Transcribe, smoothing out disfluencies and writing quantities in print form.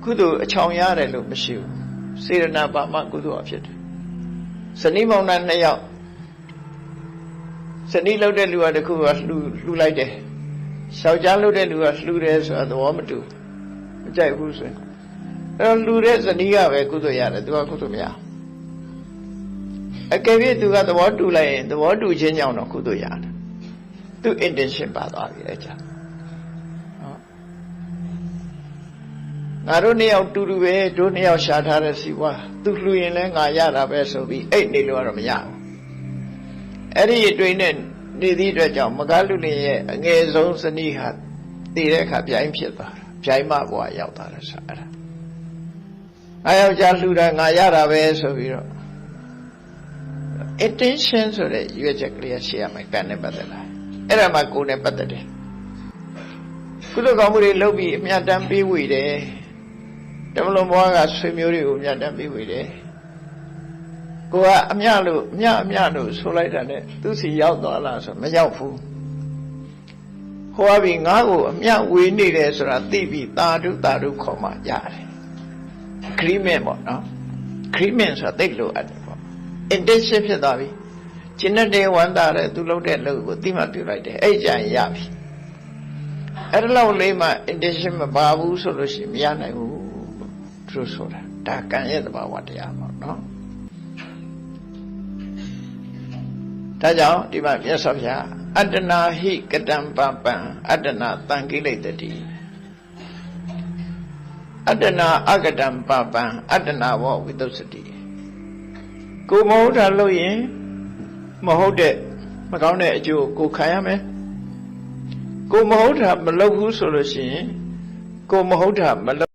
ကုသိုလ်အချောင်ရတယ်လို့မရှိဘူးစေရနာပါမှကုသိုလ်အဖြစ်တယ်ဇနီးမောင်နှံ2ယောက်ဇနီးလှုပ်တဲ့လူကတခုကလှူလိုက်တယ်ယောက်ျားလှုပ်တဲ့လူကလှူတယ်ဆိုတာသဘောမတူမကြိုက်ဘူးဆိုရင်အဲ့တော့လှူတဲ့ဇနီးကပဲကုသိုလ်ရတယ်သူကကုသိုလ်မရအကယ်၍သူကသဘောတူလိုက်ရင်သဘောတူခြင်းကြောင့်တော့ကုသိုလ်ရတယ်သူ intention ပါသွားပြီအဲ့ကြငါတို့2ယောက်တူတူပဲတို့2ယောက်ရှာထားတဲ့စီဝါသူလှူရင်လည်းငါရတာပဲဆိုပြီးအဲ့နေလို့ကတော့မရဘူးအဲ့ဒီအတွင်းနဲ့နေသည့်အတွက်ကြောင့်မကားလူလင်ရဲ့အငယ်ဆုံးဇနီးဟာတည်တဲ့အခါပြိုင်ဖြစ်သွားတာပြိုင်မဘဝရောက်သွားတယ်ဆိုအဲ့ဒါငါယောက်ျားလှူတာငါရတာပဲဆိုပြီးတော့ intention ဆိုတဲ့ရွေးချက်ကလေးရှိရမယ်ကံနဲ့ပတ်သက်လာအဲ့ဒါမှကိုယ်နဲ့ပတ်သက်တယ်ကုသိုလ်ကောင်းမှုတွေလုပ်ပြီးအမြတ်တမ်းပေးဝေတယ်တမလုံးဘွားကဆွေမျိုးတွေကိုအမြတ်တမ်းပေးဝေတယ်ကိုကအမြလို့အမြလို့ဆိုလိုက်တာနဲ့သူစီရောက်သွားလားဆိုမရောက်ဘူးဟောပြီးငါ့ကိုအမြဝေနေတယ်ဆိုတာသိပြီးတာဓုခေါ်မှရတယ် agreement ပေါ့နော် agreement ဆိုတာသိလို့အပ်တယ်ပေါ့ intention ဖြစ်သွားပြီကျင့်တဲ့ဝန္တာတဲ့သူလုပ်တဲ့လုပ်ကိုသိမှပြုလိုက်တယ်အဲ့ကြရင်ရပြီအဲ့ဒါလောက်လေးမှ intention မပါဘူးဆိုလို့ရှိရင်မရနိုင်ဘူးသူဆိုတာဒါကံရဲ့သဘာဝတရားပေါ့နော်ဒါကြောင့်ဒီမှာမြတ်စွာဘုရားအတ္တနာဟိကတံပပံအတ္တနာတံကိလေသတိအတ္တနာအကတံပပံအတ္တနာဝဝိသုစတိကိုမဟုတ်တာလို့ရင်မဟုတ်တဲ့မကောင်းတဲ့အကျိုးကိုခံရမယ်ကိုမဟုတ်တာမလုပ်ဘူးဆိုလို့ရှိရင်ကိုမဟုတ်တာမ